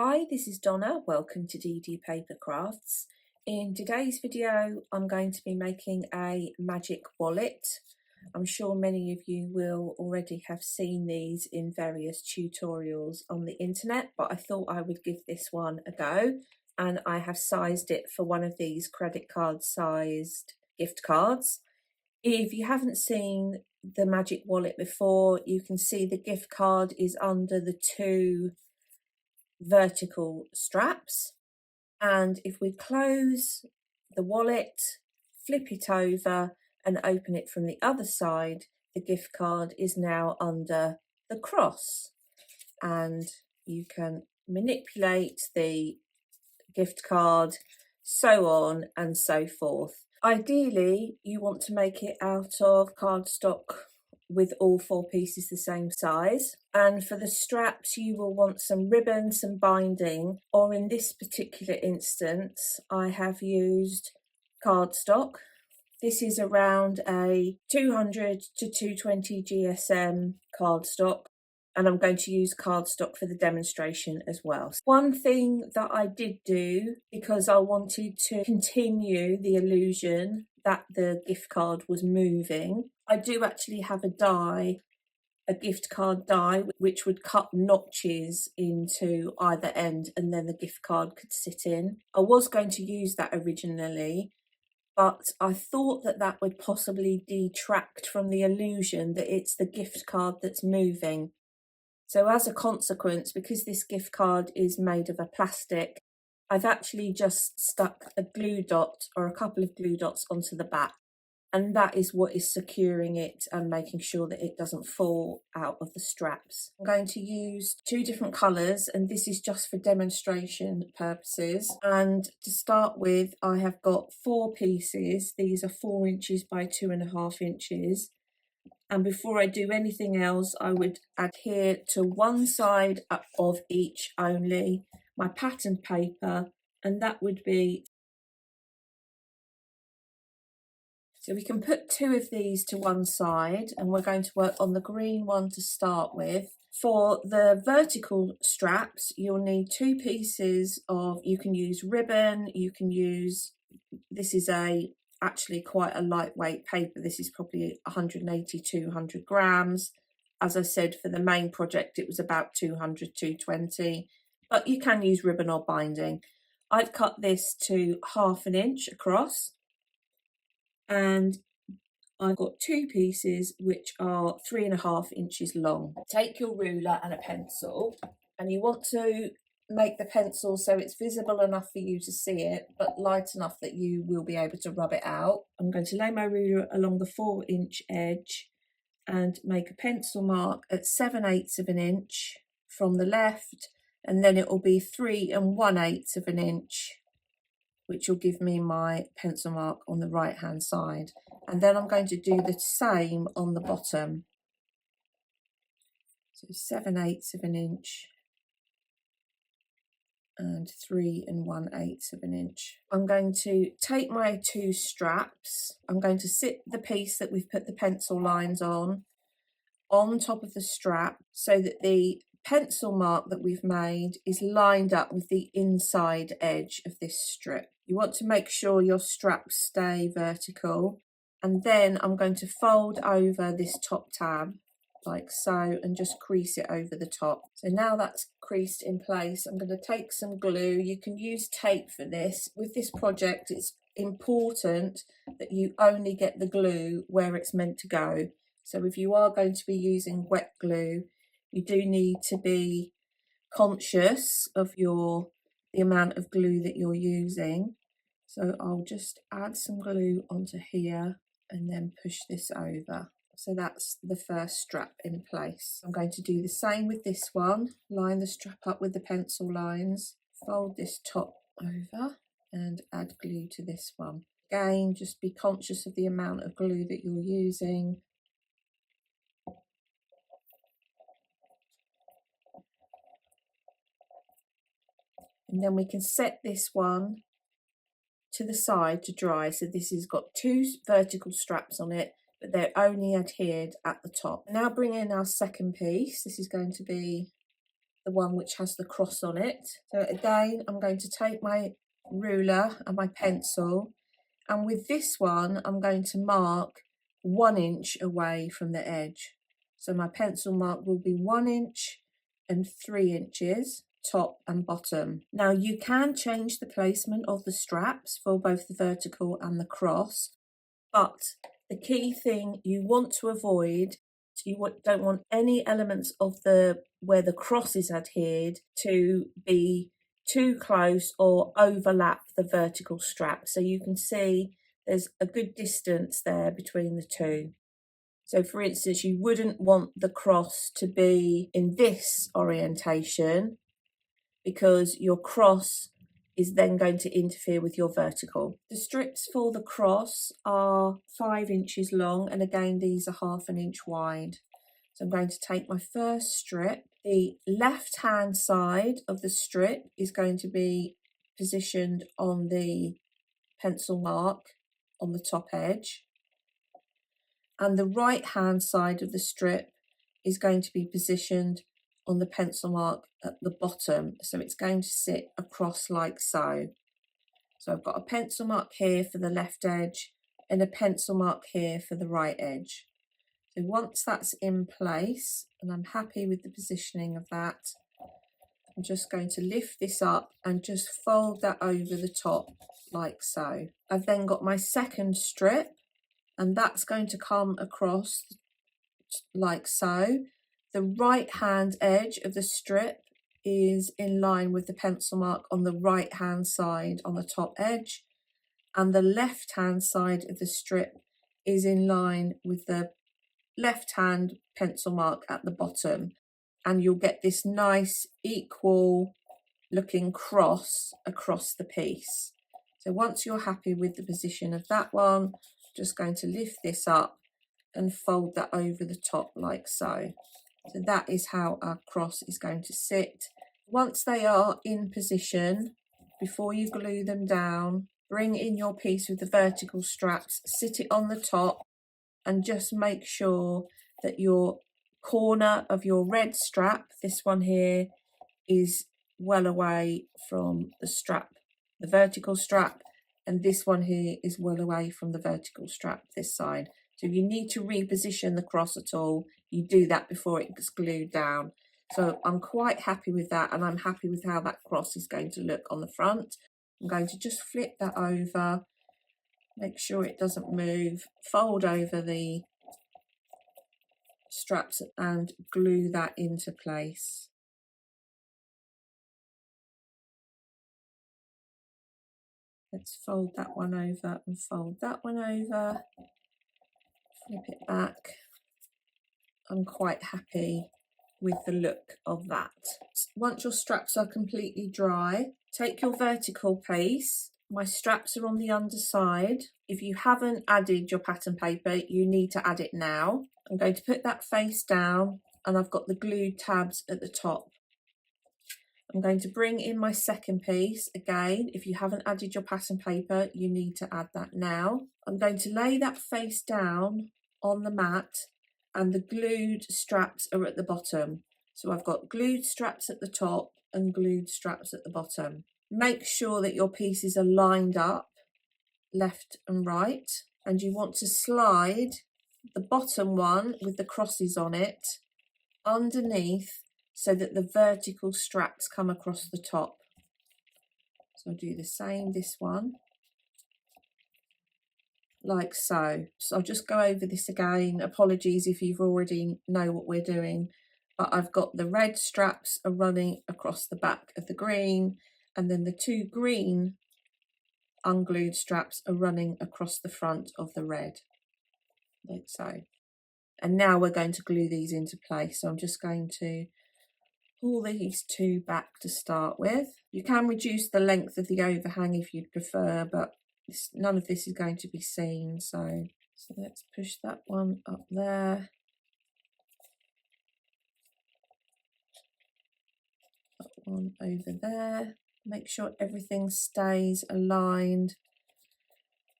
Hi, this is Donna. Welcome to DD Paper Crafts. In today's video, I'm going to be making a magic wallet. I'm sure many of you will already have seen these in various tutorials on the internet, but I thought I would give this one a go. And I have sized it for one of these credit card sized gift cards. If you haven't seen the magic wallet before, you can see the gift card is under the two vertical straps, and if we close the wallet, flip it over and open it from the other side, the gift card is now under the cross, and you can manipulate the gift card, so on and so forth. Ideally, you want to make it out of cardstock with all four pieces the same size, and for the straps you will want some ribbon, some binding, or in this particular instance I have used cardstock. This is around a 200 to 220 GSM cardstock, and I'm going to use cardstock for the demonstration as well. One thing that I did do, because I wanted to continue the illusion that the gift card was moving, I do actually have a die, a gift card die, which would cut notches into either end and then the gift card could sit in. I was going to use that originally, but I thought that that would possibly detract from the illusion that it's the gift card that's moving. So as a consequence, because this gift card is made of a plastic, I've actually just stuck a glue dot or a couple of glue dots onto the back, and that is what is securing it and making sure that it doesn't fall out of the straps. I'm going to use two different colours, and this is just for demonstration purposes. And to start with, I have got 4 pieces. These are 4 inches by 2.5 inches. And before I do anything else, I would adhere to one side of each only, my pattern paper, and that would be, so we can put 2 of these to one side, and we're going to work on the green one to start with. For the vertical straps, you'll need 2 pieces of, you can use ribbon, you can use, this is actually quite a lightweight paper. This is probably 180, 200 grams. As I said, for the main project, it was about 200, 220, but you can use ribbon or binding. I've cut this to 1/2 inch across, and I've got 2 pieces which are 3.5 inches long. Take your ruler and a pencil, and you want to make the pencil so it's visible enough for you to see it, but light enough that you will be able to rub it out. I'm going to lay my ruler along the 4-inch edge and make a pencil mark at 7/8 of an inch from the left, and then it will be 3 1/8 of an inch, which will give me my pencil mark on the right hand side. And then I'm going to do the same on the bottom. So 7/8 of an inch and 3 1/8 of an inch. I'm going to take my 2 straps. I'm going to sit the piece that we've put the pencil lines on top of the strap, so that the pencil mark that we've made is lined up with the inside edge of this strip. You want to make sure your straps stay vertical, and then I'm going to fold over this top tab like so and just crease it over the top. So now that's creased in place, I'm going to take some glue. You can use tape for this. With this project, it's important that you only get the glue where it's meant to go. So if you are going to be using wet glue, you do need to be conscious of the amount of glue that you're using. So I'll just add some glue onto here and then push this over. So that's the first strap in place. I'm going to do the same with this one. Line the strap up with the pencil lines, fold this top over and add glue to this one. Again, just be conscious of the amount of glue that you're using. And then we can set this one to the side to dry. So this has got 2 vertical straps on it, but they're only adhered at the top. Now bring in our second piece. This is going to be the one which has the cross on it. So again, I'm going to take my ruler and my pencil, and with this one I'm going to mark 1 inch away from the edge. So my pencil mark will be 1 inch and 3 inches top and bottom. Now you can change the placement of the straps for both the vertical and the cross, but the key thing you want to avoid, don't want any elements of where the cross is adhered to be too close or overlap the vertical strap. So you can see there's a good distance there between the two. So for instance, you wouldn't want the cross to be in this orientation, because your cross is then going to interfere with your vertical. The strips for the cross are 5 inches long, and again these are 1/2 inch wide. So I'm going to take my first strip. The left hand side of the strip is going to be positioned on the pencil mark on the top edge, and the right hand side of the strip is going to be positioned on the pencil mark at the bottom. So it's going to sit across like so. So I've got a pencil mark here for the left edge and a pencil mark here for the right edge. So once that's in place and I'm happy with the positioning of that, I'm just going to lift this up and just fold that over the top like so. I've then got my second strip, and that's going to come across like so. The right hand edge of the strip is in line with the pencil mark on the right hand side on the top edge, and the left hand side of the strip is in line with the left hand pencil mark at the bottom, and you'll get this nice equal looking cross across the piece. So once you're happy with the position of that one, just going to lift this up and fold that over the top like so. So that is how our cross is going to sit. Once they are in position, before you glue them down, bring in your piece with the vertical straps, sit it on the top, and just make sure that your corner of your red strap, this one here, is well away from the strap, the vertical strap, and this one here is well away from the vertical strap this side. So if you need to reposition the cross at all, you do that before it gets glued down. So I'm quite happy with that, and I'm happy with how that cross is going to look on the front. I'm going to just flip that over, make sure it doesn't move, fold over the straps and glue that into place. Let's fold that one over and fold that one over, flip it back. I'm quite happy with the look of that. Once your straps are completely dry, take your vertical piece. My straps are on the underside. If you haven't added your pattern paper, you need to add it now. I'm going to put that face down, and I've got the glued tabs at the top. I'm going to bring in my second piece. Again, if you haven't added your pattern paper, you need to add that now. I'm going to lay that face down on the mat, and the glued straps are at the bottom. So I've got glued straps at the top and glued straps at the bottom. Make sure that your pieces are lined up left and right, and you want to slide the bottom one with the crosses on it underneath so that the vertical straps come across the top. So I'll do the same this one, like so. So I'll just go over this again. Apologies if you've already know what we're doing, but I've got the red straps are running across the back of the green, and then the two green unglued straps are running across the front of the red, like so. And now we're going to glue these into place. So I'm just going to pull these two back to start with. You can reduce the length of the overhang if you'd prefer, but none of this is going to be seen. So let's push that one up there. That one over there. Make sure everything stays aligned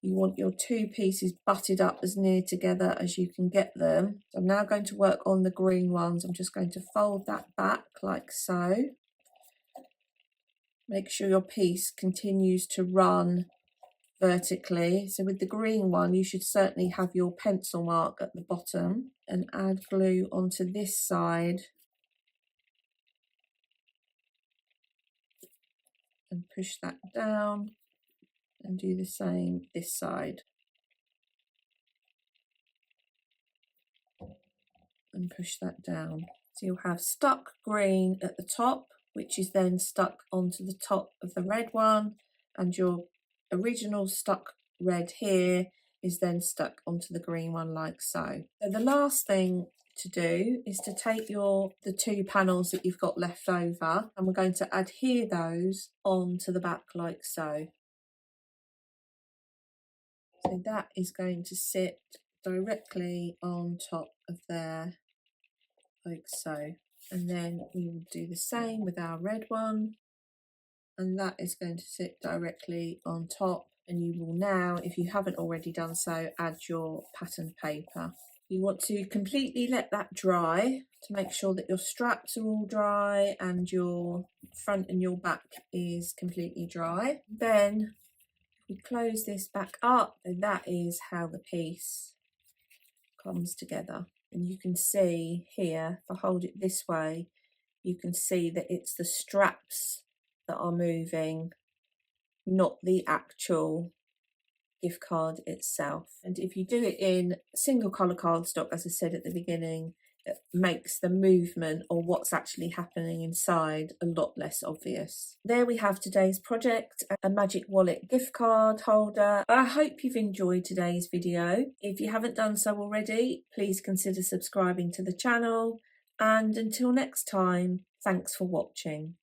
You want your two pieces butted up as near together as you can get them. So I'm now going to work on the green ones. I'm just going to fold that back like so. Make sure your piece continues to run vertically. So with the green one, you should certainly have your pencil mark at the bottom, and add glue onto this side and push that down, and do the same this side and push that down. So you'll have stuck green at the top, which is then stuck onto the top of the red one, and your original stuck red here is then stuck onto the green one like so. So the last thing to do is to take the two panels that you've got left over, and we're going to adhere those onto the back like so. So that is going to sit directly on top of there like so. And then we will do the same with our red one, and that is going to sit directly on top. And you will now, if you haven't already done so, add your pattern paper. You want to completely let that dry to make sure that your straps are all dry and your front and your back is completely dry. Then we close this back up, and that is how the piece comes together. And you can see here, if I hold it this way, you can see that it's the straps that are moving, not the actual gift card itself. And if you do it in single colour cardstock, as I said at the beginning, it makes the movement or what's actually happening inside a lot less obvious. There we have today's project, a Magic Wallet gift card holder. I hope you've enjoyed today's video. If you haven't done so already, please consider subscribing to the channel. And until next time, thanks for watching.